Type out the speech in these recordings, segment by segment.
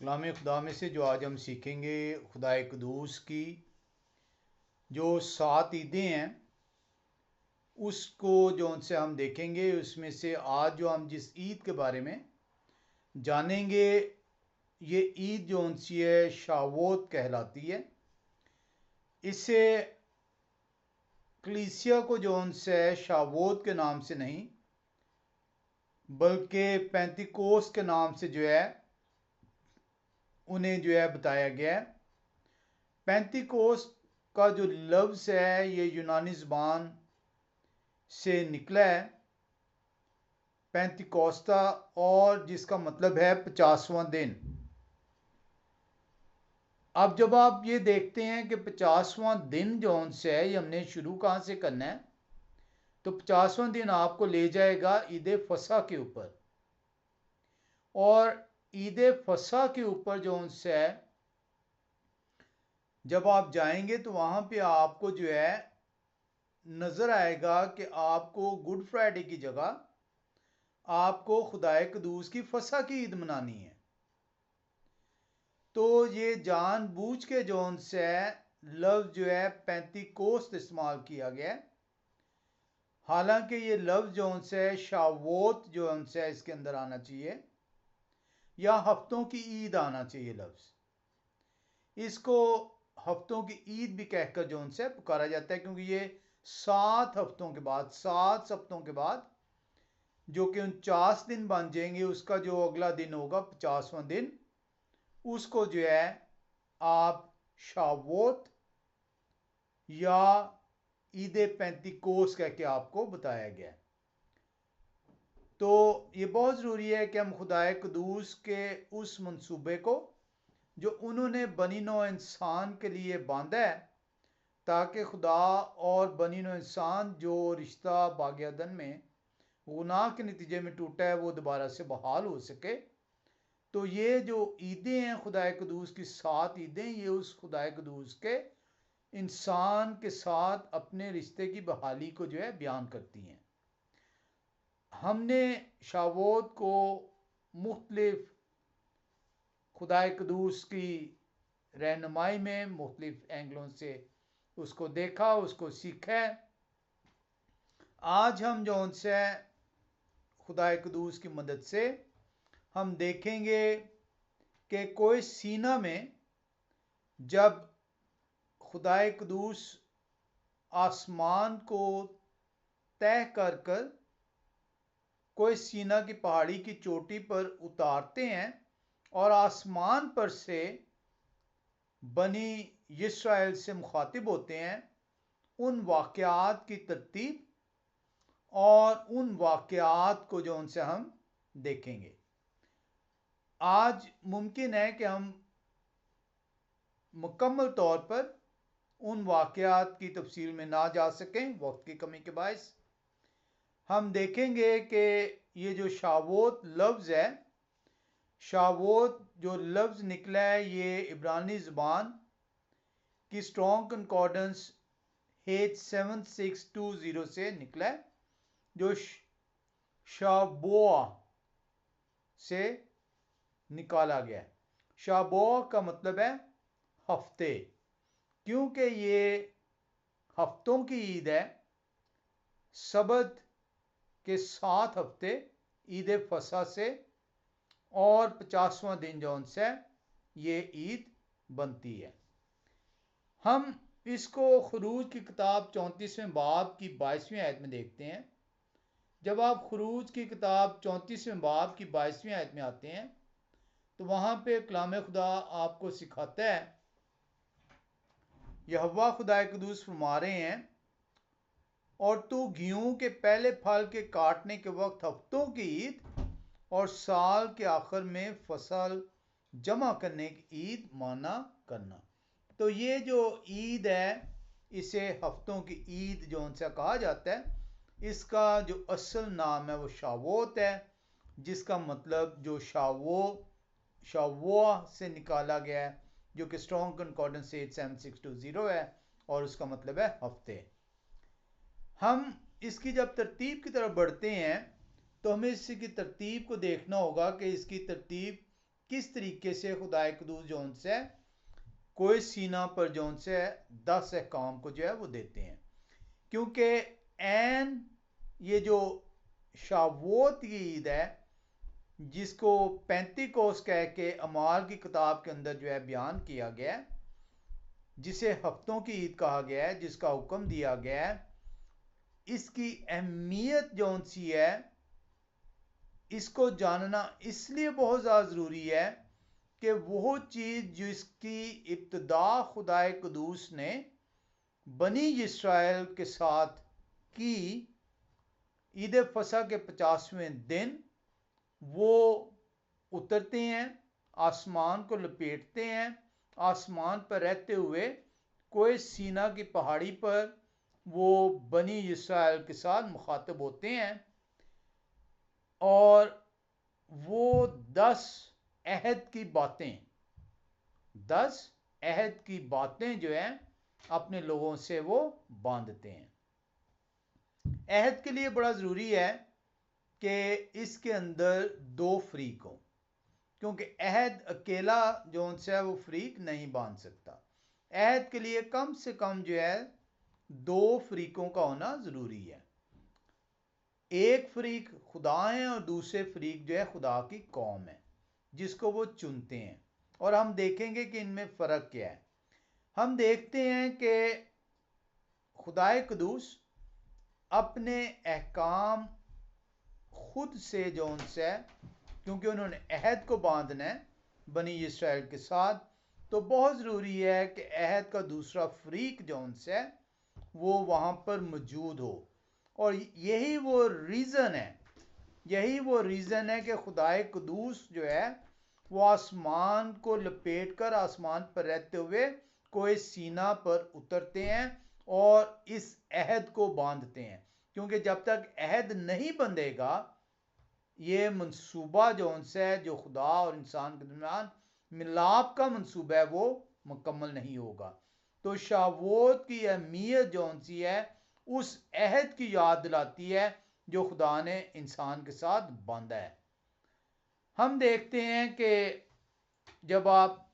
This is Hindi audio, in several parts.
कलाम खुदा में से जो आज हम सीखेंगे खुदा कुदूस की जो 7 ईदें हैं उसको जो उनसे हम देखेंगे। उसमें से आज जो हम जिस ईद के बारे में जानेंगे ये ईद जो उनसी है शावोत कहलाती है। इसे कलीसिया को जो उनसे शावोत के नाम से नहीं बल्कि पेंतिकोस के नाम से जो है उन्हें जो है बताया गया है। पेंतिकोस का जो लफ्ज़ है ये यूनानी ज़बान से निकला है पेंतिकोस्ता, और जिसका मतलब है 50वां दिन। अब जब आप ये देखते हैं कि 50वां दिन जो उनसे है ये हमने शुरू कहाँ से करना है, तो 50वां दिन आपको ले जाएगा ईद फसा के ऊपर। और ईद फसा के ऊपर जो उनसे है जब आप जाएंगे तो वहाँ पे आपको जो है नज़र आएगा कि आपको गुड फ्राइडे की जगह आपको खुदाए कदूस की फसा की ईद मनानी है। तो ये जानबूझ के जो उनसे लफ्ज़ जो है पेंतिकोस्त इस्तेमाल किया गया है। हालांकि ये लफ्ज़ जो उनसे शावोत जो उनसे इसके अंदर आना चाहिए या हफ्तों की ईद आना चाहिए लफ्ज़। इसको हफ्तों की ईद भी कहकर जो उनसे पुकारा जाता है, क्योंकि ये 7 हफ्तों के बाद 7 सप्तों के बाद जो कि 49 दिन बन जाएंगे उसका जो अगला दिन होगा 50वां दिन, उसको जो है आप शावोत या ईद पेंतिकोस कह के आपको बताया गया है। तो ये बहुत ज़रूरी है कि हम खुदाए कुदूस के उस मंसूबे को जो उन्होंने बनी नौ इंसान के लिए बांधा है, ताकि खुदा और बनी नौ इंसान जो रिश्ता बागयादन में गुनाह के नतीजे में टूटा है वो दोबारा से बहाल हो सके। तो ये जो ईदें हैं खुदाए कुदूस की 7 ईदें, ये उस खुदाए कुदूस के इंसान के साथ अपने रिश्ते की बहाली को जो है बयान करती हैं। हमने शावोत को मुख्तलिफ खुदाए कुदूस की रहनुमाई में मुख्तलिफ एंगलों से उसको देखा, उसको सीखा। आज हम जो उनसे खुदाए कुदूस की मदद से हम देखेंगे कि कोई सीना में जब खुदाए कुदूस आसमान को तय कर कर कोई सीना की पहाड़ी की चोटी पर उतारते हैं और आसमान पर से बनी इस्राएल से मुखातिब होते हैं, उन वाक़यात की तरतीब और उन वाक़यात को जो उनसे हम देखेंगे। आज मुमकिन है कि हम मुकम्मल तौर पर उन वाक़यात की तफसील में ना जा सकें वक्त की कमी के बायस। हम देखेंगे कि ये जो शावोत लफ्ज़ है, शावोत जो लफ्ज़ निकला है ये इब्रानी ज़बान की स्ट्रॉन्ग कंकॉर्डेंस H7620 से निकला है, जो शाबोआ से निकाला गया है। शाबोआ का मतलब है हफ्ते, क्योंकि ये हफ्तों की ईद है। सबत के 7 हफ्ते ईद फसा से और 50वां दिन जौन से ये ईद बनती है। हम इसको खरूज की किताब 34वें बाब की 22वीं आयत में देखते हैं। जब आप खरूज की किताब 34वें बाब की 22वीं आयत में आते हैं तो वहाँ पे कलाम खुदा आपको सिखाता है, यहोवा खुदाए कुदूस फरमा रहे हैं, और तू गेहूं के पहले फल के काटने के वक्त हफ्तों की ईद और साल के आखिर में फसल जमा करने की ईद माना करना। तो ये जो ईद है इसे हफ्तों की ईद जो उनसे कहा जाता है। इसका जो असल नाम है वो शावोत है, जिसका मतलब जो शावोआ से निकाला गया है, जो कि स्ट्रॉन्ग कंकॉर्डेंस 7620 है, और उसका मतलब है हफ्ते। हम इसकी जब तरतीब की तरफ बढ़ते हैं तो हमें इसकी तरतीब को देखना होगा कि इसकी तरतीब किस तरीके से खुदाए कदूस जो उनसे कोई सीना पर जो उनसे 10 अहकाम को जो है वो देते हैं, क्योंकि एन ये जो शावोत की ईद है जिसको 35 कोस कह के अमाल की किताब के अंदर जो है बयान किया गया है, जिसे हफ्तों की ईद कहा गया है, जिसका हुक्म दिया गया है, इसकी अहमियत जौन सी है इसको जानना इसलिए बहुत ज़्यादा ज़रूरी है कि वो चीज़ जिसकी इब्तदा खुदाए कदूस ने बनी इस्राएल के साथ की ईद फसा के 50वें दिन, वो उतरते हैं, आसमान को लपेटते हैं, आसमान पर रहते हुए कोई सीना की पहाड़ी पर वो बनी इस्राएल के साथ मुखातब होते हैं और वो 10 अहद की बातें 10 अहद की बातें जो है अपने लोगों से वो बांधते हैं। अहद के लिए बड़ा ज़रूरी है कि इसके अंदर 2 फरीक हों, क्योंकि अहद अकेला जो उनसे है वो फरीक नहीं बांध सकता। अहद के लिए कम से कम जो है 2 फरीकों का होना ज़रूरी है। एक फरीक खुदा है और दूसरे फरीक जो है खुदा की कौम है जिसको वो चुनते हैं, और हम देखेंगे कि इनमें फ़र्क क्या है। हम देखते हैं कि खुदाए कदूस अपने अहकाम खुद से जो उनसे, क्योंकि उन्होंने अहद को बांधना है बनी इस्राएल के साथ, तो बहुत ज़रूरी है कि अहद का दूसरा फरीक जो उनसे वो वहाँ पर मौजूद हो। और यही वो रीज़न है कि खुदाए कदूस जो है वो आसमान को लपेट कर आसमान पर रहते हुए कोई सीना पर उतरते हैं और इस अहद को बांधते हैं, क्योंकि जब तक अहद नहीं बंधेगा ये मंसूबा जो उनसे है जो खुदा और इंसान के दरमियान मिलाप का मंसूबा है वो मुकम्मल नहीं होगा। तो शावोत की अहमियत जो उनसी है उस अहद की याद दिलाती है जो खुदा ने इंसान के साथ बांधा है। हम देखते हैं कि जब आप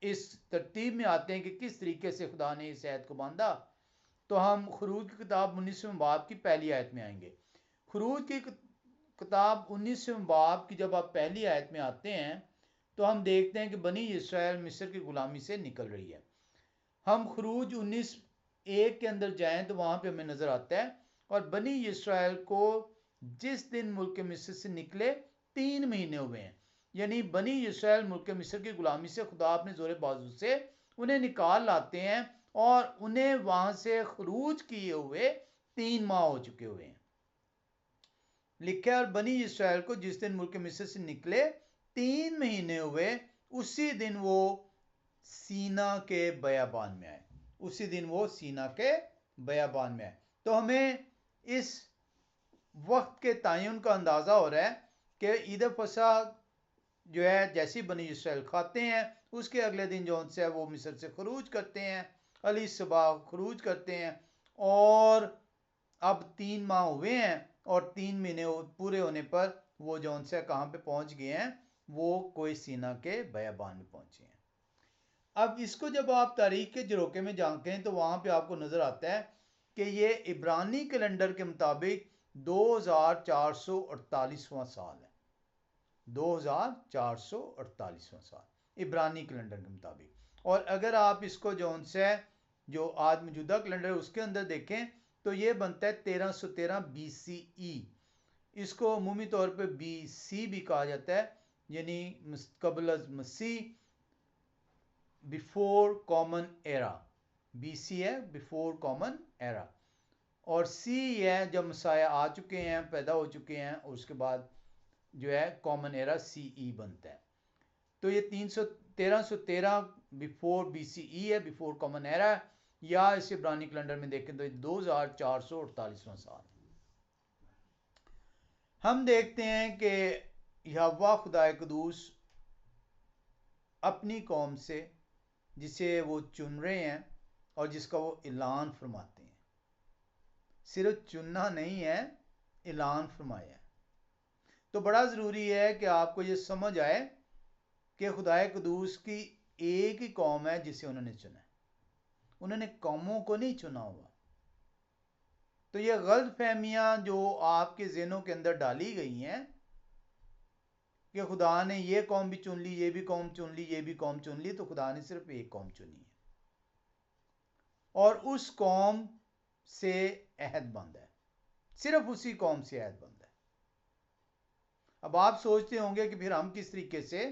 इस तरतीब में आते हैं कि किस तरीके से खुदा ने इस अहद को बांधा, तो हम खरूज की किताब 19वें बाब की पहली आयत में आएंगे। खरूज की किताब 19वें बाब की जब आप पहली आयत में आते हैं तो हम देखते हैं कि बनी इस्राएल मिस्र की गुलामी से निकल रही है। हम खरूज 19:1 के अंदर जाएं तो वहां पे हमें नजर आता है, और बनी इस्राएल को जिस दिन मुल्क मिस्र से निकले 3 महीने हुए हैं, यानी बनी इस्राएल मुल्क मिस्र की गुलामी से खुदा अपने जोरे बाजू से उन्हें निकाल लाते हैं और उन्हें वहां से खरूज किए हुए 3 माह हो चुके हुए हैं। लिखा है, और बनी इस्राएल को जिस दिन मुल्क मिस्र से निकले 3 महीने हुए उसी दिन वो सीना के बयाबान में आए, उसी दिन वो सीना के बयाबान में आए। तो हमें इस वक्त के तयन का अंदाज़ा हो रहा है कि ईद फसा जो है जैसी बनी इस्राएल खाते हैं उसके अगले दिन जो उनसे वो मिस्र से खरूज करते हैं, अली सबा खरूज करते हैं, और अब 3 माह हुए हैं और 3 महीने पूरे होने पर वो जो उनसे कहाँ पे पहुंच गए हैं, वो कोई सीना के बयाबान में पहुंचे हैं। अब इसको जब आप तारीख के झरोके में जानते हैं तो वहां पे आपको नजर आता है कि ये इब्रानी कैलेंडर के मुताबिक 2448वां साल है। 2448वां साल इब्रानी कैलेंडर के मुताबिक। और अगर आप इसको जो उनसे जो आज मौजूदा कैलेंडर है उसके अंदर देखें तो ये बनता है 1313 BCE। इसको अमूमी तौर पे BC भी कहा जाता है, यानी कबल मसीह, बिफोर कॉमन एरा। BC है बिफोर कॉमन एरा, और C है जब मसाया आ चुके हैं, पैदा हो चुके हैं, और उसके बाद जो है कॉमन एरा CE बनता है। तो ये 1313 बिफोर BCE है, बिफोर कॉमन एरा, या इसे इब्रानी कैलेंडर में देखें तो 2448वां साल। हम देखते हैं कि यहोवा खुदाए कदूस अपनी कौम से जिसे वो चुन रहे हैं और जिसका वो ऐलान फरमाते हैं, सिर्फ चुनना नहीं है, ऐलान फरमाया है। तो बड़ा ज़रूरी है कि आपको ये समझ आए कि खुदाए कदूस की एक ही कौम है जिसे उन्होंने चुना है, उन्होंने कौमों को नहीं चुना हुआ। तो ये गलत फहमियां जो आपके ज़हनों के अंदर डाली गई हैं कि खुदा ने ये कौम भी चुन ली, ये भी कौम चुन ली, ये भी कौम चुन ली, तो खुदा ने सिर्फ एक कौम चुनी है और उस कौम से अहद बंद है, सिर्फ उसी कौम से अहद बंद है। अब आप सोचते होंगे कि फिर हम किस तरीके से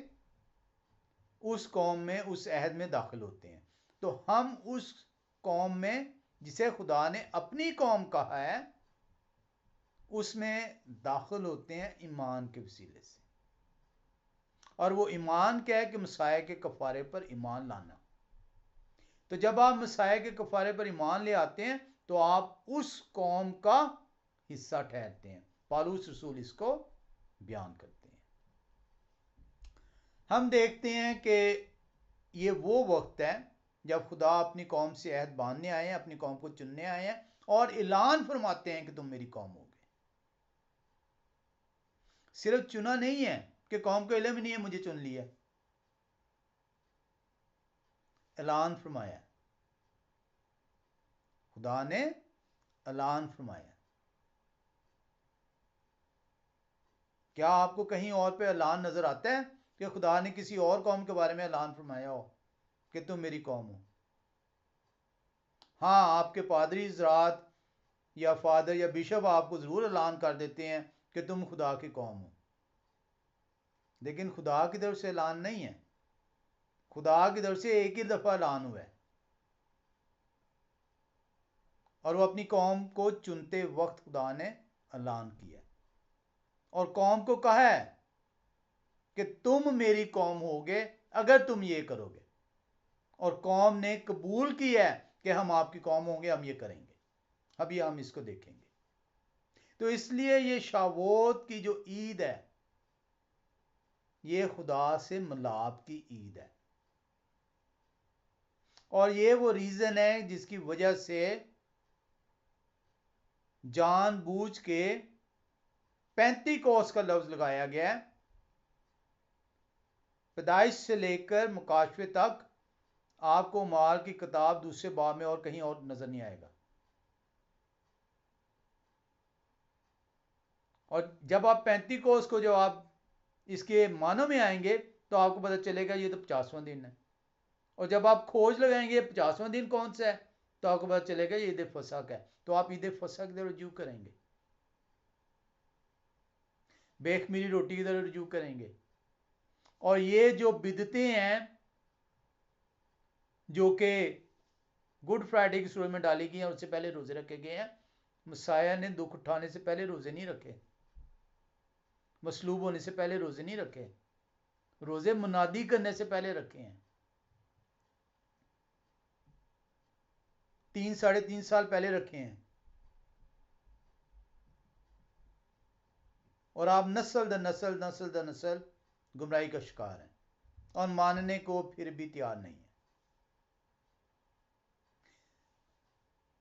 उस कौम में, उस अहद में दाखिल होते हैं। तो हम उस कौम में जिसे खुदा ने अपनी कौम कहा है उसमें दाखिल होते हैं ईमान के वसीले से। और वो ईमान क्या है कि मसाया के कफारे पर ईमान लाना। तो जब आप मसाया के कफारे पर ईमान ले आते हैं तो आप उस कौम का हिस्सा ठहरते हैं। पौलुस रसूल इसको बयान करते हैं। हम देखते हैं कि ये वो वक्त है जब खुदा अपनी कौम से अहद बांधने आए हैं, अपनी कौम को चुनने आए हैं और ऐलान फरमाते हैं कि तुम मेरी कौम होगे। सिर्फ चुना नहीं है कि कौम को इल्म ही नहीं है मुझे चुन लिया, ऐलान फरमाया, खुदा ने ऐलान फरमाया। क्या आपको कहीं और पे ऐलान नजर आता है कि खुदा ने किसी और कौम के बारे में ऐलान फरमाया हो कि तुम मेरी कौम हो? हाँ, आपके पादरी हज़रात या फादर या बिशप आपको जरूर ऐलान कर देते हैं कि तुम खुदा की कौम हो, लेकिन खुदा की तरफ से ऐलान नहीं है। खुदा की तरफ से एक ही दफा ऐलान हुआ है और वो अपनी कौम को चुनते वक्त खुदा ने ऐलान किया और कौम को कहा है कि तुम मेरी कौम होगे अगर तुम ये करोगे। और कौम ने कबूल किया है कि हम आपकी कौम होंगे, हम ये करेंगे। अभी हम इसको देखेंगे। तो इसलिए ये शावोत की जो ईद है ये खुदा से मिलाप की ईद है और ये वो रीजन है जिसकी वजह से जानबूझ के पेंतीकोस का लफ्ज लगाया गया है। पैदाइश से लेकर मुकाशफे तक आपको माल की किताब दूसरे बाब में और कहीं और नजर नहीं आएगा। और जब आप पेंतीकोस को, जब आप इसके मानों में आएंगे तो आपको पता चलेगा ये तो 50वां दिन है। और जब आप खोज लगाएंगे 50वां दिन कौन सा है तो आपको पता चलेगा ये ईद फसक है। तो आप ईद फसक की तरफ रुजू करेंगे, बेखमीरी रोटी की तरफ रुजू करेंगे। और ये जो बिदतें हैं जो कि गुड फ्राइडे की सूरत में डाली गई हैं, उससे पहले रोजे रखे गए हैं। मसाया ने दुख उठाने से पहले रोजे नहीं रखे, मसलूब होने से पहले रोजे नहीं रखे, रोजे मुनादी करने से पहले रखे हैं। 3-3.5 साल पहले रखे हैं और आप नस्ल दर नस्ल गुमराही का शिकार हैं और मानने को फिर भी तैयार नहीं है।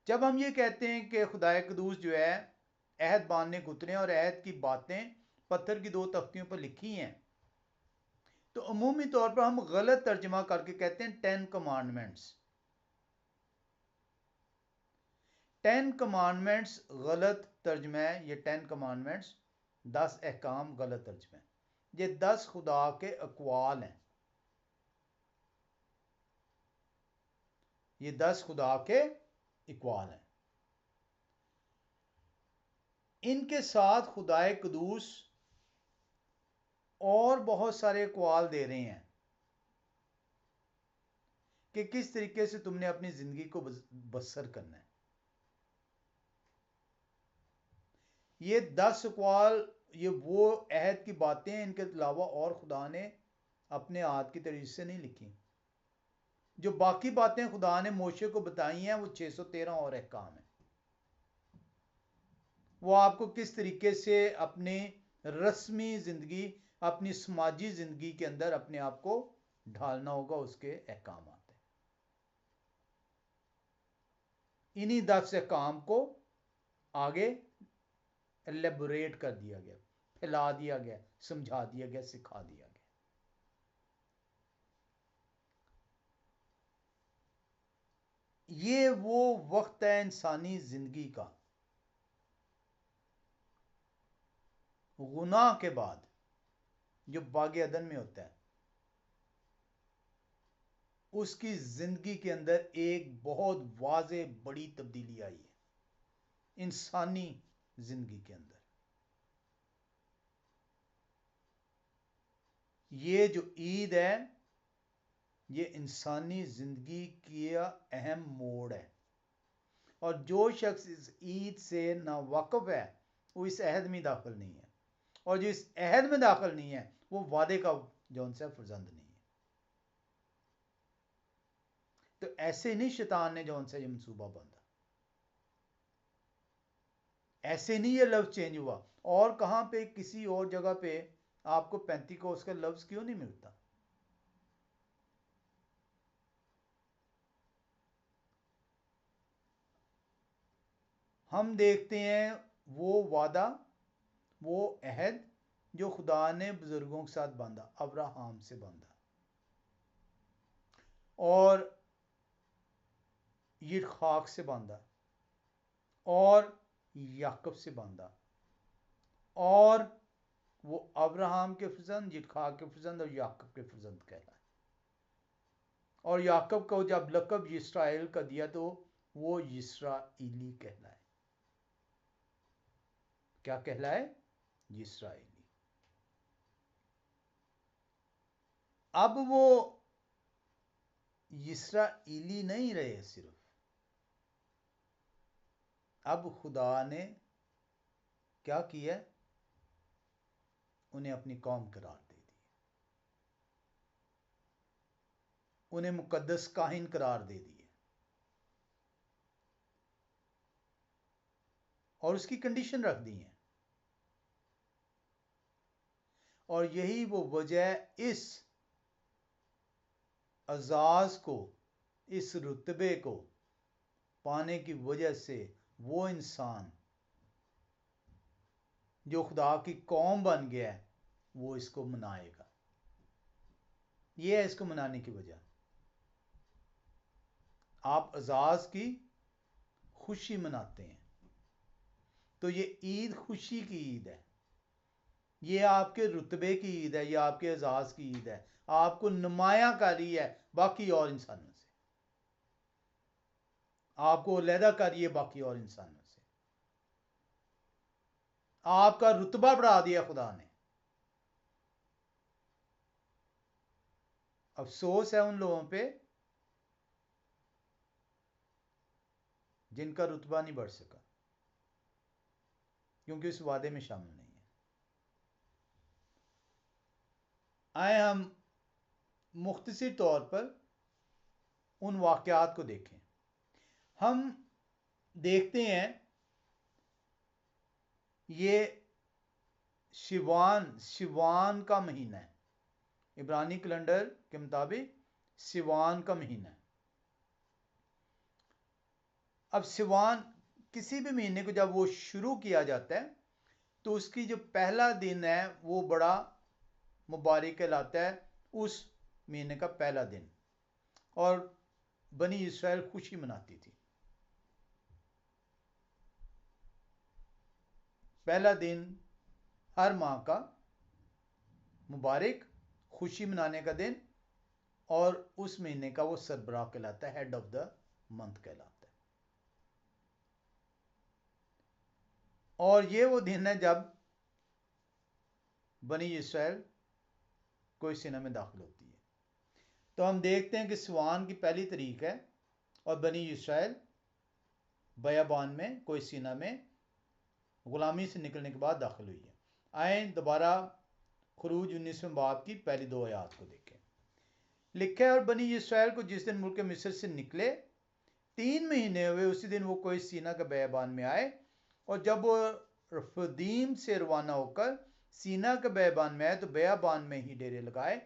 जब हम ये कहते हैं कि खुदाए कदूस जो है अहद बांधने को उतरे और अहद की बातें पत्थर की 2 तख्तियों पर लिखी हैं, तो अमूमी तौर पर हम गलत तर्जमा करके कहते हैं 10 कमांडमेंट्स। 10 कमांडमेंट्स गलत तर्जमा है। ये 10 कमांडमेंट्स 10 अहकाम गलत तर्जमा है। ये 10 खुदा के अकवाल हैं, ये 10 खुदा के इकवाल हैं। इनके साथ खुदाए कदूस और बहुत सारे अकवाल दे रहे हैं कि किस तरीके से तुमने अपनी जिंदगी को बसर करना है। ये 10 अकवाल, ये वो अहद की बातें हैं, इनके अलावा और खुदा ने अपने हाथ की तरीके से नहीं लिखी। जो बाकी बातें खुदा ने मोशे को बताई हैं वो 613 और अहकाम है। वो आपको किस तरीके से अपनी रस्मी जिंदगी, अपनी समाजी जिंदगी के अंदर अपने आप को ढालना होगा, उसके अहकाम आते हैं। इन्हीं 10 अहकाम को आगे एलेबोरेट कर दिया गया, फैला दिया गया, समझा दिया गया, सिखा दिया गया। ये वो वक्त है इंसानी जिंदगी का, गुनाह के बाद जो बागे अदन में होता है, उसकी जिंदगी के अंदर एक बहुत वाजे बड़ी तब्दीली आई है इंसानी जिंदगी के अंदर। ये जो ईद है, ये इंसानी जिंदगी का अहम मोड़ है, और जो शख्स इस ईद से नावाकिफ है वो इस अहद में दाखिल नहीं है, और जो इस अहद में दाखिल नहीं है वो वादे का जौन सा फर्जंद नहीं है। तो ऐसे नहीं शैतान ने जौन सा ये मंसूबा बांधा, ऐसे नहीं ये लफ्ज चेंज हुआ। और कहां पे किसी और जगह पे आपको पेंतिकोस का लफ्ज क्यों नहीं मिलता? हम देखते हैं वो वादा, वो अहद जो खुदा ने बुजुर्गों के साथ बांधा, अब्राहम से बांधा और यित्खाक से बांधा और याकूब से बांधा, और वो अब्राहम के फर्जंद, यित्खाक के फर्जंद और याकूब के फर्जंद कहलाए। और याकूब को जब लकब इस्राएल का दिया तो वो इस्राएली कहलाए। क्या कहलाए? इस्राएली। अब वो इस्राएली नहीं रहे सिर्फ, अब खुदा ने क्या किया? उन्हें अपनी कौम करार दे दी, उन्हें मुकद्दस काहिन करार दे दिए, और उसकी कंडीशन रख दी है। और यही वो वजह इस अजाज को, इस रुतबे को पाने की वजह से वो इंसान जो खुदा की कौम बन गया है वो इसको मनाएगा। ये है इसको मनाने की वजह। आप अजाज की खुशी मनाते हैं, तो ये ईद खुशी की ईद है, ये आपके रुतबे की ईद है, ये आपके एजाज की ईद है, आपको नुमाया कर रही है बाकी और इंसानों से, आपको अलहदा कर रही है बाकी और इंसानों से, आपका रुतबा बढ़ा दिया खुदा ने। अफसोस है उन लोगों पे जिनका रुतबा नहीं बढ़ सका, क्योंकि उस वादे में शामिल नहीं है। आए हम मुख्तसर तौर पर उन वाकयात को देखें। हम देखते हैं ये शिवान का महीना है, इब्रानी कैलेंडर के मुताबिक सिवान का महीना है। अब सिवान, किसी भी महीने को जब वो शुरू किया जाता है तो उसकी जो पहला दिन है वो बड़ा मुबारक कहलाता है, उस महीने का पहला दिन, और बनी इस्राएल खुशी मनाती थी। पहला दिन हर माह का मुबारक खुशी मनाने का दिन, और उस महीने का वो सरबराह कहलाता है, हेड ऑफ द मंथ कहलाता है। और ये वो दिन है जब बनी इस्राएल कोई सीना में दाखिल होती है। तो हम देखते हैं कि सिवान की पहली तारीख है और बनी इस्राएल बयाबान में कोई सीना में गुलामी से निकलने के बाद दाखिल हुई है। आए दोबारा खुरूज 19वें बाब की पहली 2 आयात को देखें। लिखा है, और बनी इस्राएल को जिस दिन मुल्क मिस्र से निकले 3 महीने हुए, उसी दिन वो कोई सीना के बयाबान में आए, और जब वो रफदीम से रवाना होकर सीना के बयाबान में आए तो बयाबान में ही डेरे लगाए।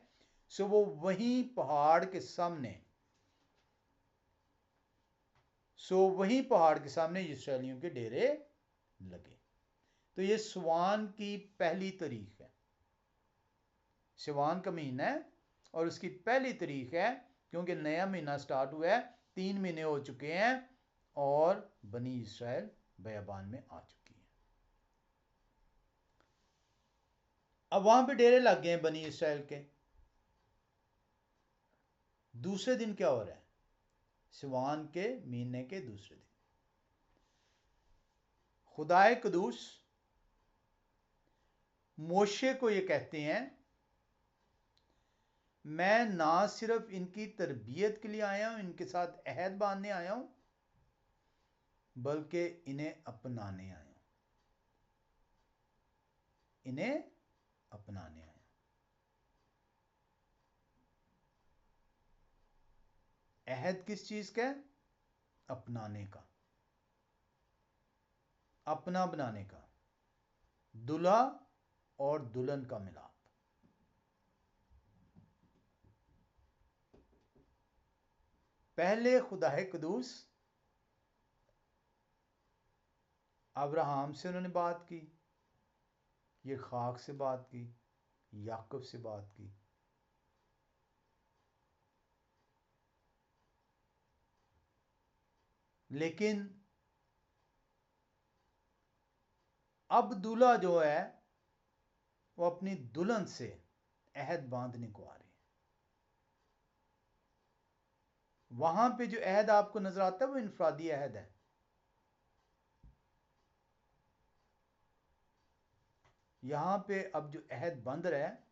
सो वो वहीं पहाड़ के सामने इसराइलियों के डेरे लगे। तो ये सिवान की पहली तारीख है, सिवान का महीना है और उसकी पहली तारीख है, क्योंकि नया महीना स्टार्ट हुआ है 3 महीने हो चुके हैं और बनी इस्राइल बयाबान में आ चुकी है। अब वहां पे डेरे लग गए हैं बनी इस्राइल के। दूसरे दिन क्या हो रहा है? सिवान के महीने के दूसरे दिन खुदाए कदूस मोशे को ये कहते हैं, मैं ना सिर्फ इनकी तरबियत के लिए आया हूं, इनके साथ अहद बांधने आया हूं, बल्कि इन्हें अपनाने आया हूं, इन्हें अपनाने आया। अहद किस चीज का है? अपनाने का, अपना बनाने का, दुल्हा और दुल्हन का मिलाप। पहले खुदाए कदूस अब्राहम से उन्होंने बात की, ये खाक से बात की, याकूब से बात की, लेकिन अब दूल्हा जो है वो अपनी दुल्हन से अहद बांधने को आ रहे हैं। वहां पे जो अहद आपको नजर आता है वो इनफरादी अहद है। यहां पे अब जो अहद बंध रहा है,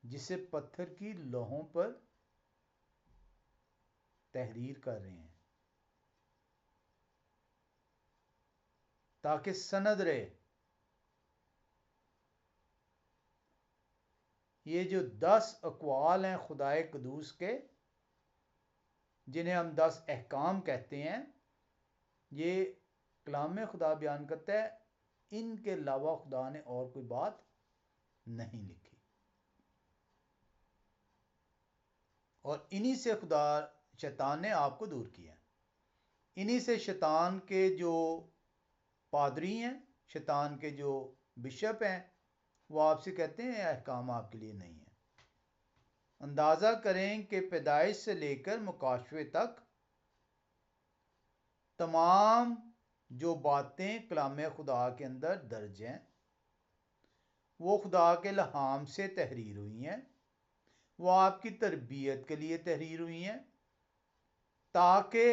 जिसे पत्थर की लोहों पर तहरीर कर रहे हैं ताकि सनद रहे। ये जो 10 अकवाल हैं खुदाए कदूस के, जिन्हें हम 10 अहकाम कहते हैं, ये कलाम खुदा बयान करता है, इनके अलावा खुदा ने और कोई बात नहीं लिखी। और इन्हीं से खुदा शैतान ने आपको दूर किया। इन्हीं से शैतान के जो पादरी हैं, शैतान के जो बिशप हैं, वो आपसे कहते हैं अहकाम आपके लिए नहीं है। अंदाज़ा करें कि पैदाइश से लेकर मुकाशवे तक तमाम जो बातें कलाम खुदा के अंदर दर्ज हैं, वो खुदा के लहाम से तहरीर हुई हैं, वो आपकी तरबियत के लिए तहरीर हुई हैं, ताकि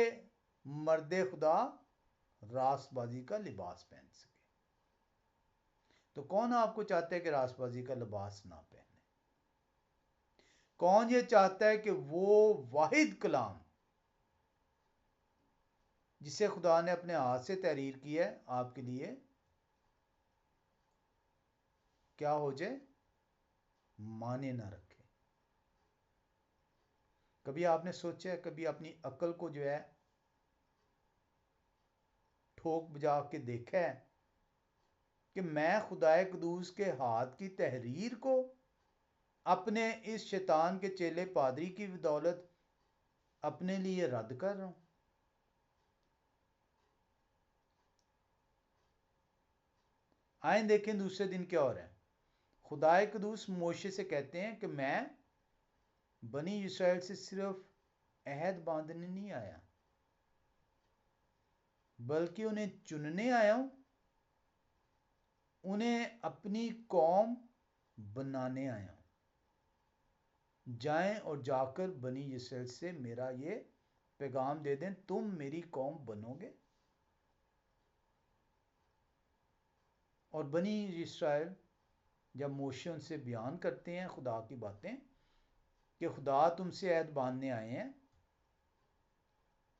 मर्द खुदा रासबाजी का लिबास पहन सके। तो कौन आपको चाहता है कि रासबाजी का लिबास ना पहने? कौन ये चाहता है कि वो वाहिद कलाम जिसे खुदा ने अपने हाथ से तहरीर किया है आपके लिए, क्या हो जाए? माने ना रखे। कभी आपने सोचा है, कभी अपनी अकल को जो है ठोक बजा के देखा है कि मैं खुदाए कदूस के हाथ की तहरीर को अपने इस शैतान के चेले पादरी की बदौलत अपने लिए रद्द कर रहा हूं? आए देखें दूसरे दिन क्या हो रहा है। खुदाए कदूस मोशे से कहते हैं कि मैं बनी इस्राइल से सिर्फ अहद बांधने नहीं आया, बल्कि उन्हें चुनने आया हूं, उन्हें अपनी कौम बनाने आया हूं। जाएं और जाकर बनी इस्राइल से मेरा ये पैगाम दे दें, तुम मेरी कौम बनोगे। और बनी इस्राइल जब मोशे उनसे बयान करते हैं खुदा की बातें कि खुदा तुमसे अहद बांधने आए हैं,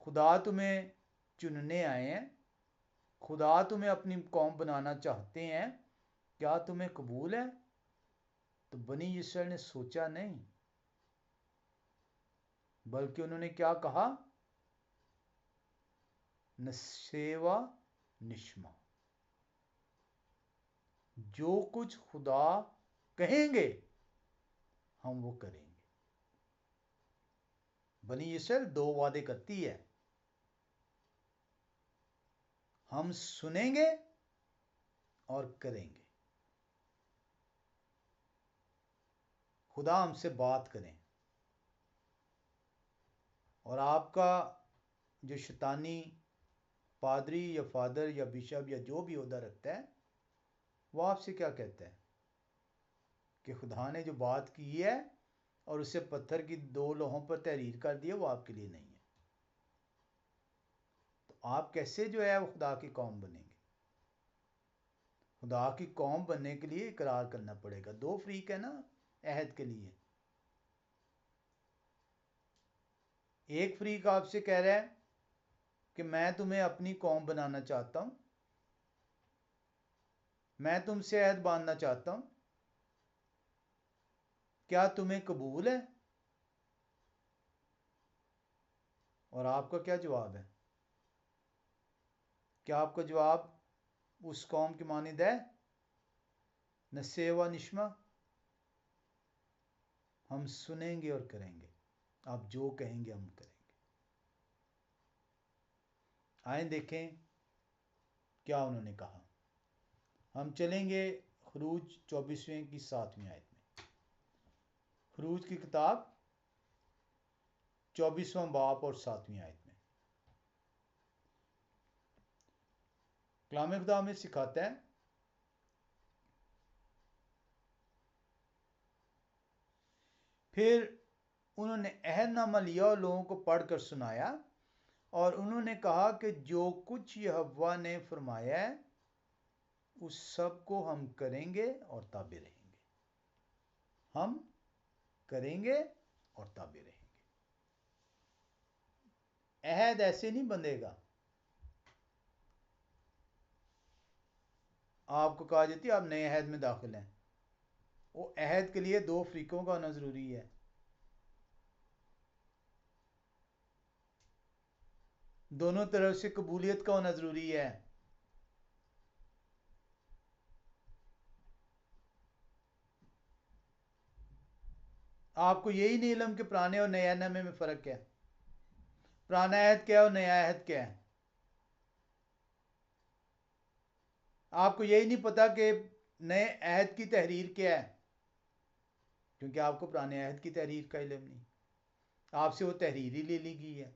खुदा तुम्हें चुनने आए हैं, खुदा तुम्हें अपनी कौम बनाना चाहते हैं, क्या तुम्हें कबूल है? तो बनी इस्राइल ने सोचा नहीं, बल्कि उन्होंने क्या कहा? नसेवा निश्मा, जो कुछ खुदा कहेंगे हम वो करेंगे। बनी इस्राइल 2 वादे करती है, हम सुनेंगे और करेंगे। खुदा हमसे बात करें, और आपका जो शैतानी पादरी या फादर या बिशप या जो भी ओहदा रखता है, वो आपसे क्या कहता है कि खुदा ने जो बात की है और उसे पत्थर की 2 लोहों पर तहरीर कर दिया, वो आपके लिए नहीं है। तो आप कैसे जो है वो खुदा की कौम बनेंगे? खुदा की कौम बनने के लिए इकरार करना पड़ेगा। 2 फरीक है ना अहद के लिए। एक फरीक आपसे कह रहा है कि मैं तुम्हें अपनी कौम बनाना चाहता हूं, मैं तुमसे अहद बांधना चाहता हूं, क्या तुम्हें कबूल है? और आपका क्या जवाब है? क्या आपका जवाब उस कौम की मानिंद है? नसे व निश्मा, हम सुनेंगे और करेंगे, आप जो कहेंगे हम करेंगे। आए देखें क्या उन्होंने कहा। हम चलेंगे खरूज 24वें की 7वीं आयत में। खरूज की किताब 24वां बाप और 7वीं आयत में कलाम खुदा में सिखाता है, फिर उन्होंने अहदनामा लिया और लोगों को पढ़कर सुनाया, और उन्होंने कहा कि जो कुछ यहोवा ने फरमाया है उस सब को हम करेंगे और ताबे रहेंगे। हम करेंगे और ताबे रहेंगे। अहद ऐसे नहीं बंधेगा। आपको कहा जाती है आप नए अहद में दाखिल हैं, वो अहद के लिए 2 फरीकों का होना ज़रूरी है। दोनों तरफ से कबूलियत का होना ज़रूरी है। आपको यही नहीं इलम कि पुराने और नए नामे में फ़र्क क्या है, पुराना अहद क्या है और नया अहद क्या है। आपको यही नहीं पता कि नए अहद की तहरीर क्या है, क्योंकि आपको पुराने अहद की तहरीर का इल्म नहीं, आपसे वो तहरीर ही ले ली गई है।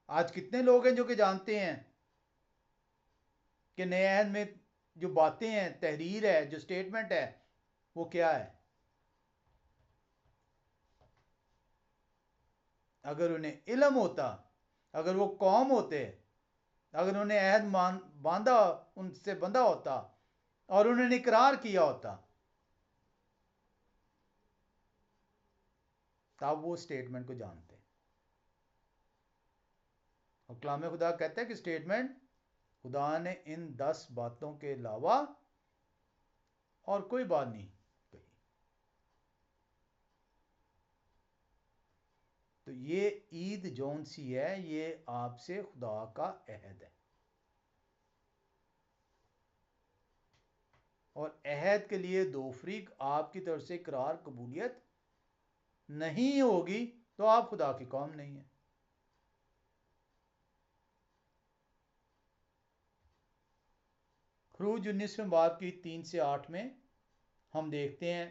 आज कितने लोग हैं जो कि जानते हैं कि नए अहद में जो बातें हैं, तहरीर है, जो स्टेटमेंट है, वो क्या है। अगर उन्हें इल्म होता, अगर वो कौम होते, अगर उन्हें अहद बांधा, उनसे बंधा होता और उन्होंने इकरार किया होता, तब वो स्टेटमेंट को जानते। और कलाम खुदा कहता है कि स्टेटमेंट खुदा ने इन 10 बातों के अलावा और कोई बात नहीं कही। तो ये ईद जौन सी है, ये आपसे खुदा का अहद है, और अहद के लिए 2 फरीक आपकी तरफ से इकरार कबूलियत नहीं होगी तो आप खुदा की कौम नहीं है। खरूज 19वें बाब की 3 से 8 में हम देखते हैं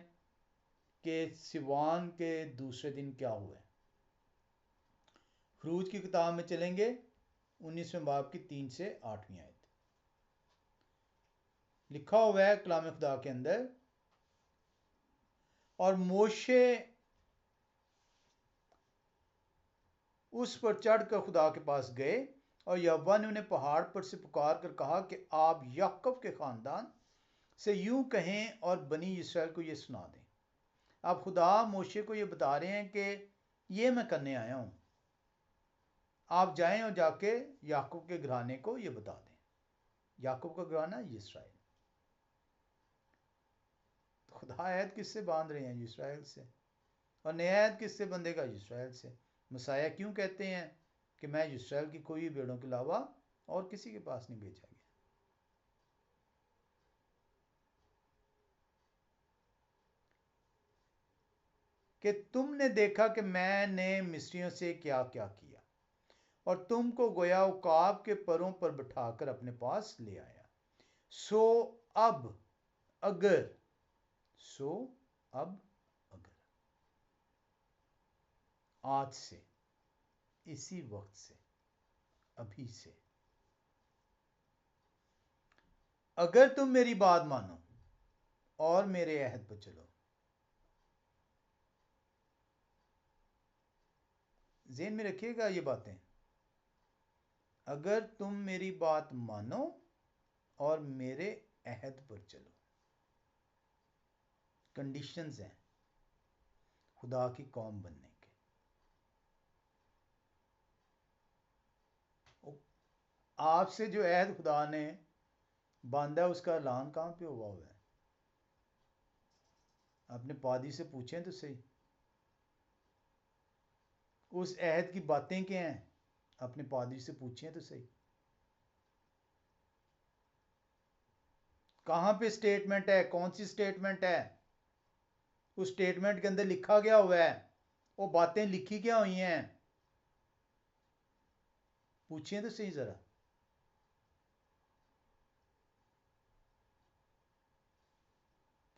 कि सिवान के दूसरे दिन क्या हुआ है। खरूज की किताब में चलेंगे 19वें बाब की 3 से 8वीं आयत। लिखा हुआ है कलाम खुदा के अंदर, और मोशे उस पर चढ़कर खुदा के पास गए, और यहोवा ने उन्हें पहाड़ पर से पुकार कर कहा कि आप याकूब के खानदान से यूं कहें और बनी इसराइल को ये सुना दें। अब खुदा मोशे को ये बता रहे हैं कि ये मैं करने आया हूं, आप जाएं और जाके याकूब के घराने को ये बता दें। याकूब का घराना इसराइल। तो खुदा अहद किससे बांध रहे हैं? इसराइल से। और नया अहद किससे बंधेगा? इसराइल से। मसाया क्यों कहते हैं कि मैं इसराइल की कोई भेड़ों के अलावा और किसी के पास नहीं भेजा गया। कि तुमने देखा कि मैंने मिस्रियों से क्या क्या किया, और तुमको गोया उकाब के परों पर बिठाकर अपने पास ले आया। सो अब अगर सो अब अगर आज से, इसी वक्त से, अभी से, अगर तुम मेरी बात मानो और मेरे अहद पर चलो। ज़हन में रखिएगा ये बातें, अगर तुम मेरी बात मानो और मेरे अहद पर चलो। कंडीशंस हैं खुदा की कौम बनने के। आपसे जो अहद खुदा ने बांधा है उसका ऐलान कहाँ पे हुआ है? अपने पादी से पूछें तो सही, उस अहद की बातें क्या हैं? अपने पादरी से पूछें तो सही। कहाँ पे स्टेटमेंट है? कौन सी स्टेटमेंट है? उस स्टेटमेंट के अंदर लिखा क्या हुआ है? वो बातें लिखी क्या हुई हैं? पूछिए तो सही जरा।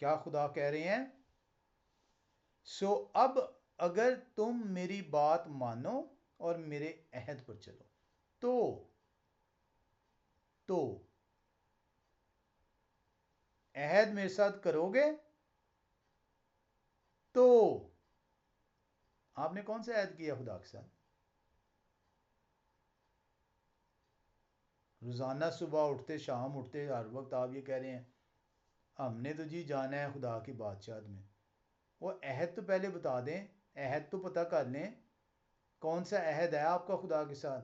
क्या खुदा कह रहे हैं? सो अब अगर तुम मेरी बात मानो और मेरे अहद पर चलो तो अहद मेरे साथ करोगे तो आपने कौन सा अहद किया खुदा के साथ? रोजाना सुबह उठते शाम उठते हर वक्त आप ये कह रहे हैं हमने तो जी जाना है खुदा की बादशाहत में। वो अहद तो पहले बता दें, अहद तो पता कर लें कौन सा अहद है आपका खुदा के साथ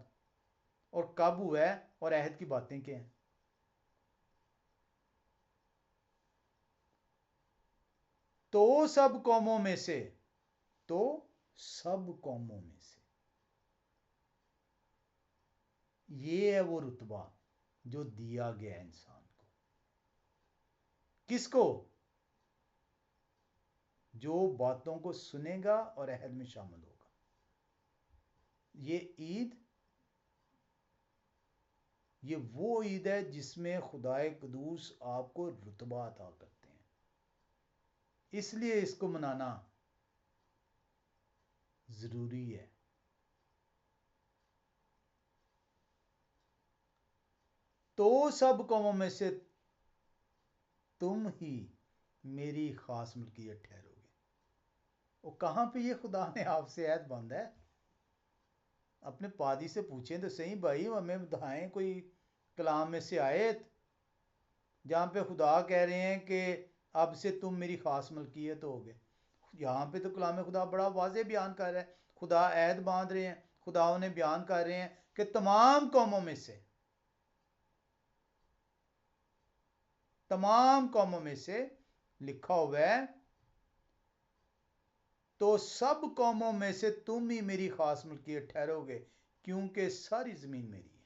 और कब हुआ है और अहद की बातें क्या हैं। तो सब कौमों में से, तो सब कौमों में से, ये है वो रुतबा जो दिया गया इंसान को। किसको? जो बातों को सुनेगा और अहद में शामिल होगा। ये ईद, ये वो ईद है जिसमें खुदाए कदूस आपको रुतबा अता करते हैं, इसलिए इसको मनाना जरूरी है। तो सब कौमों में से तुम ही मेरी खास मलकियत ठहरोगे। वो कहां पे ये खुदा ने आपसे ऐद बांधा है? अपने पादी से पूछें तो सही भाई, हमें बताएं कोई कलाम में से आयत जहां पे खुदा कह रहे हैं कि अब से तुम मेरी खास मलकियत होगे। यहाँ पे तो कलाम खुदा बड़ा वाज़े बयान कर रहा है, खुदा ऐद बांध रहे हैं, खुदा उन्हें बयान कर रहे हैं कि तमाम कौमों में से, तमाम कौमों में से लिखा हुआ है तो सब कौमों में से तुम ही मेरी खास मलकियत ठहरोगे क्योंकि सारी जमीन मेरी है।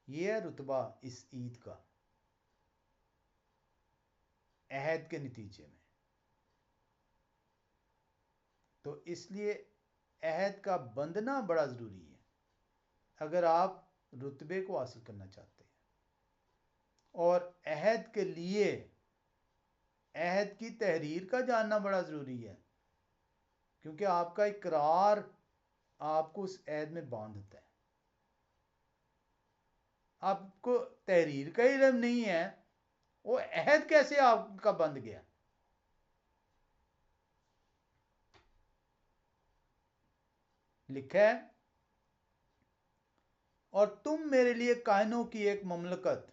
यह है रुतबा इस ईद का अहद के नतीजे में। तो इसलिए अहद का बंधना बड़ा ज़रूरी है अगर आप रुतबे को हासिल करना चाहते हैं। और अहद के लिए अहद की तहरीर का जानना बड़ा ज़रूरी है क्योंकि आपका इकरार आपको उस अहद में बांधता है। आपको तहरीर का इल्म नहीं है, वो अहद कैसे आपका बंध गया? लिखा है और तुम मेरे लिए कायनों की एक ममलकत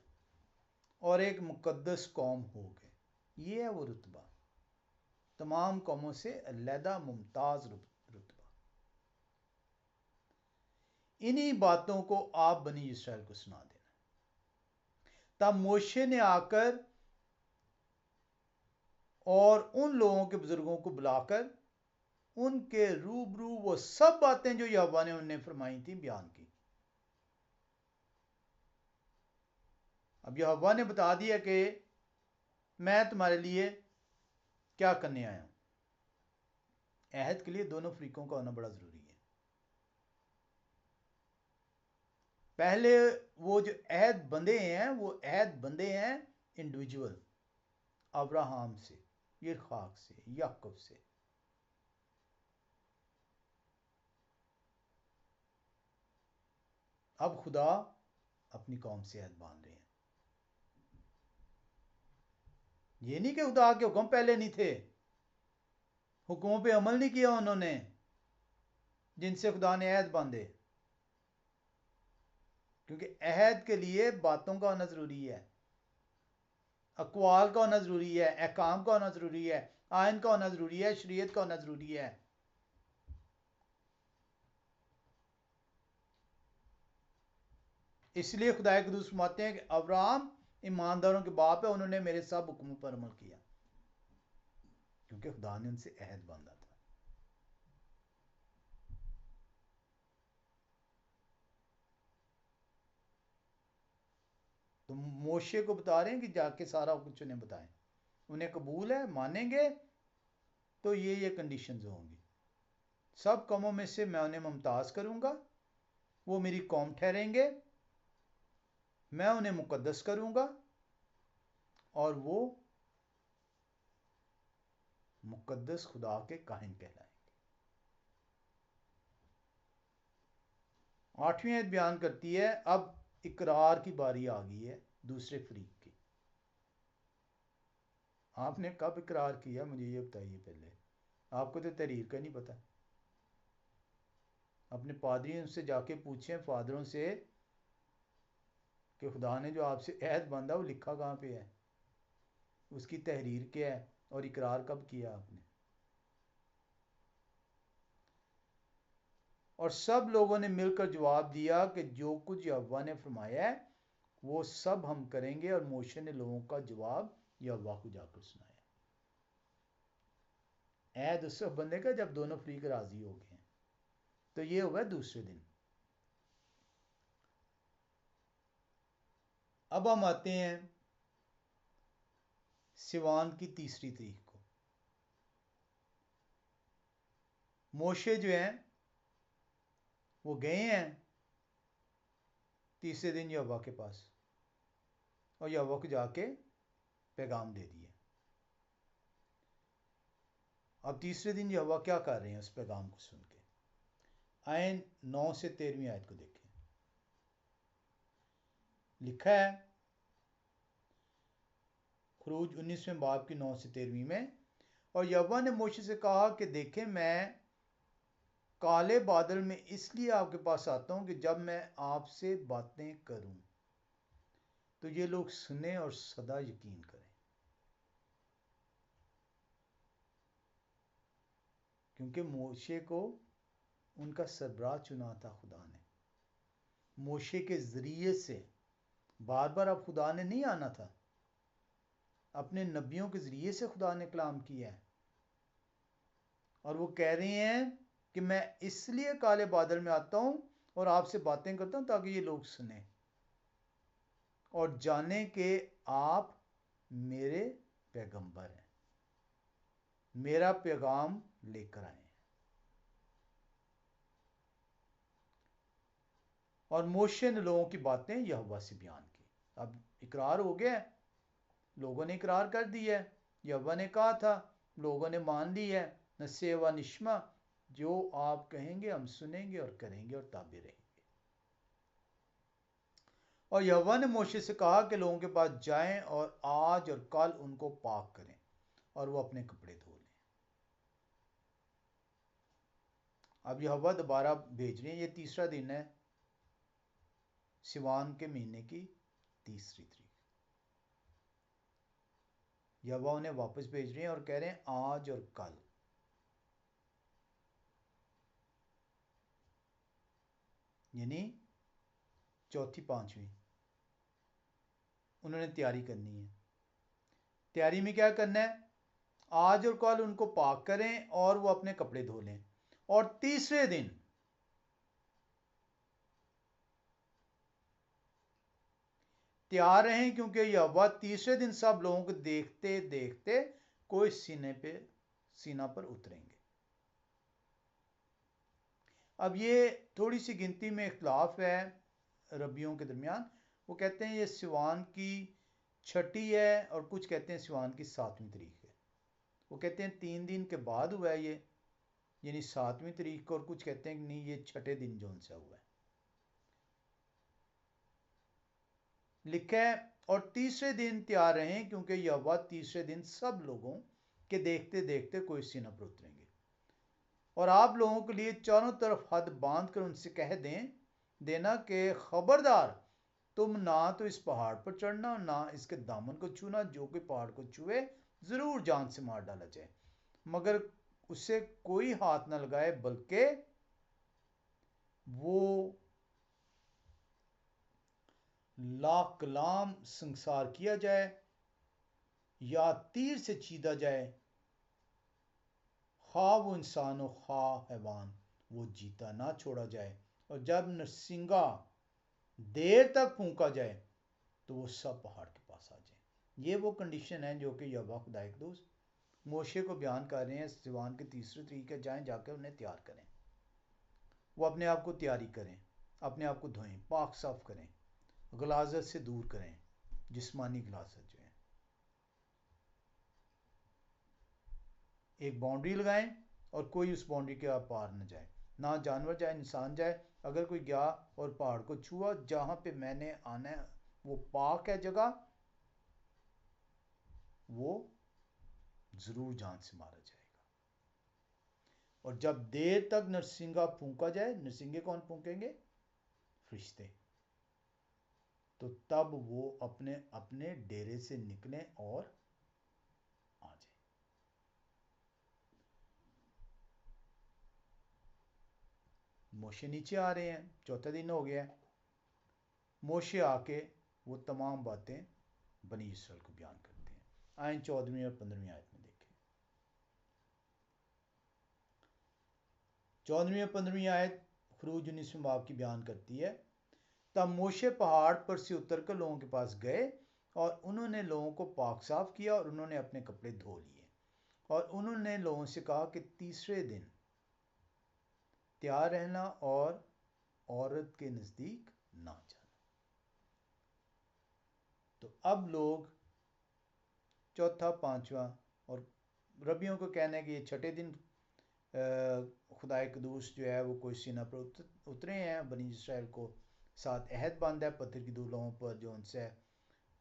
और एक मुकद्दस कौम होगे। ये है वो रुतबा, तमाम कौमों से अलहदा मुमताज रुतबा। इन्हीं बातों को आप बनी इस्राएल को सुना देना। तब मोशे ने आकर और उन लोगों के बुजुर्गों को बुलाकर उनके रूबरू वो सब बातें जो यहोवा ने उन्हें फरमाई थी बयान की। अब यहोवा ने बता दिया कि मैं तुम्हारे लिए क्या करने आया हूं। अहद के लिए दोनों फरीकों का होना बड़ा जरूरी है। पहले वो जो अहद बंधे हैं वो अहद बंधे हैं इंडिविजुअल अब्राहम से, यिर्खाक से, याकूब से। अब खुदा अपनी कौम से अहद बांध रहे हैं। ये नहीं कि खुदा के हुक्म पहले नहीं थे, हुक्मों पे अमल नहीं किया उन्होंने जिनसे खुदा ने अहद बांधे, क्योंकि अहद के लिए बातों का होना जरूरी है, अकवाल का होना जरूरी है, अहकाम का होना जरूरी है, आयन का होना जरूरी है, शरीयत का होना जरूरी है। इसलिए खुदा कुदूस फरमाते हैं कि अब्राहम ईमानदारों के बाप है, उन्होंने मेरे सब हुक्मों पर अमल किया, क्योंकि खुदा ने उनसे अहद बांधा था। तो मोशे को बता रहे हैं कि जाके सारा कुछ उन्हें बताएं, उन्हें कबूल है, मानेंगे तो ये कंडीशंस होंगी। सब कौमों में से मैं उन्हें मुमताज करूंगा, वो मेरी कौम ठहरेंगे, मैं उन्हें मुकद्दस करूंगा और वो मुकद्दस खुदा के काहिन कहलाएंगे। 8वीं आयत बयान करती है, अब इकरार की बारी आ गई है दूसरे फरीक की। आपने कब इकरार किया मुझे ये बताइए पहले, आपको तो तहरीर का नहीं पता। अपने पादरियों से जाके पूछें, फादरों से, कि खुदा ने जो आपसे अहद बांधा वो लिखा कहाँ पे है, उसकी तहरीर क्या है, और इकरार कब किया आपने। और सब लोगों ने मिलकर जवाब दिया कि जो कुछ यहोवा ने फरमाया है वो सब हम करेंगे। और मोशे ने लोगों का जवाब यहोवा को जाकर सुनाया। ऐद उस वक्त बंदे का जब दोनों फरीक राजी हो गए। तो ये हुआ दूसरे दिन। अब हम आते हैं सिवान की तीसरी तारीख को। मोशे जो हैं वो गए हैं तीसरे दिन यहोवा के पास, और यहोवा को जाके पैगाम दे दिए। अब तीसरे दिन यहोवा क्या कर रहे हैं उस पैगाम को सुन के। आए 9 से 13वीं आयत को देखें। लिखा है खुरूज 19वें बाब की 9 से 13वीं में, और यहोवा ने मोशे से कहा कि देखें, मैं काले बादल में इसलिए आपके पास आता हूं कि जब मैं आपसे बातें करूं तो ये लोग सुने और सदा यकीन करें। क्योंकि मोशे को उनका सरबराह चुना था खुदा ने। मोशे के जरिए से बार बार अब खुदा ने नहीं आना था, अपने नबियों के जरिए से खुदा ने कलाम किया है। और वो कह रहे हैं कि मैं इसलिए काले बादल में आता हूं और आपसे बातें करता हूं ताकि ये लोग सुने और जाने कि आप मेरे पैगंबर हैं, मेरा पैगाम लेकर आए हैं। और मोशे ने लोगों की बातें यहोवा से बयान की। अब इकरार हो गया, लोगों ने इकरार कर दिया है, यहोवा ने कहा था, लोगों ने मान ली है। नसे व निश्मा, जो आप कहेंगे हम सुनेंगे और करेंगे और ताबे रहेंगे। और यहोवा ने मोशे से कहा कि लोगों के पास जाएं और आज और कल उनको पाक करें और वो अपने कपड़े धो लें। अब यहोवा दोबारा भेज रहे हैं। ये तीसरा दिन है सिवान के महीने की तीसरी तारीख। यहोवा उन्हें वापस भेज रहे हैं और कह रहे हैं आज और कल। यानी चौथी पांचवी उन्होंने तैयारी करनी है। तैयारी में क्या करना है? आज और कल उनको पाक करें और वो अपने कपड़े धो लें, और तीसरे दिन तैयार रहें, क्योंकि यहोवा तीसरे दिन सब लोगों को देखते देखते कोई सीना पर उतरेंगे। अब ये थोड़ी सी गिनती में इख्तलाफ है रबियों के दरमियान। वो कहते हैं ये सिवान की छठी है और कुछ कहते हैं सिवान की 7वीं तारीख है। वो कहते हैं 3 दिन के बाद हुआ है ये, यानी 7वीं तारीख को, और कुछ कहते हैं कि नहीं ये छठे दिन जो उनसे हुआ है। लिखा है और तीसरे दिन तैयार रहें क्योंकि यहोवा तीसरे दिन सब लोगों के देखते देखते कोई सीना पर उतरेंगे। और आप लोगों के लिए चारों तरफ हद बांध कर उनसे कह देना कि खबरदार, तुम ना तो इस पहाड़ पर चढ़ना ना इसके दामन को छूना, जो कि पहाड़ को छुए जरूर जान से मार डाला जाए, मगर उससे कोई हाथ ना लगाए, बल्कि वो लाकलाम संसार किया जाए या तीर से चीदा जाए, खा वो इंसान हो खा हैवान, वो जीता ना छोड़ा जाए। और जब नरसिंगा देर तक फूंका जाए तो वो सब पहाड़ के पास आ जाए। ये वो कंडीशन है जो कि यहोवा खुदा कुद्दूस मोशे को बयान कर रहे हैं। सिवान के तीसरे तरीके जाएं, जाकर उन्हें तैयार करें, वो अपने आप को तैयारी करें, अपने आप को धोएं, पाक साफ करें, गलाजत से दूर करें, जिस्मानी गलाजत जो है। एक बाउंड्री लगाएं और कोई उस बाउंड्री के पार न जाए, ना जानवर जाए इंसान जाए। अगर कोई गया और पहाड़ को छुआ, जहां पे मैंने आना है वो पाक है जगह, वो जरूर जान से मारा जाएगा। और जब देर तक नरसिंगा फूंका जाए, नरसिंगे कौन फूंकेंगे? फरिश्ते। तो तब वो अपने अपने डेरे से निकलें और आ जाए। मोशे नीचे आ रहे हैं, चौथा दिन हो गया। मोशे आके वो तमाम बातें बनी इसराइल को बयान करते हैं। आयन 14वीं और 15वीं आयत में देखें। 14वीं और 15वीं आयत खरूज 19वें बाब की बयान करती है। तब मोशे पहाड़ पर से उतरकर लोगों के पास गए और उन्होंने लोगों को पाक साफ किया और उन्होंने अपने कपड़े धो लिए। और उन्होंने लोगों से कहा कि तीसरे दिन तैयार रहना और औरत के नजदीक ना जाना। तो अब लोग चौथा, पांचवा, और रबियों को कहना है कि ये छठे दिन खुदाए कदूस जो है वो कोई सीना पर उतरे हैं, बनी इसराइल को साथ अहद बांधा है पत्थर की 2 लोगों पर, जो उनसे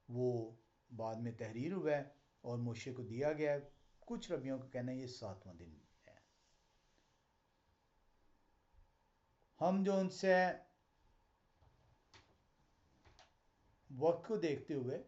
वो बाद में तहरीर हुआ है और मोशे को दिया गया है। कुछ रबियों का कहना है ये 7वां दिन है। हम जो उनसे वक्त को देखते हुए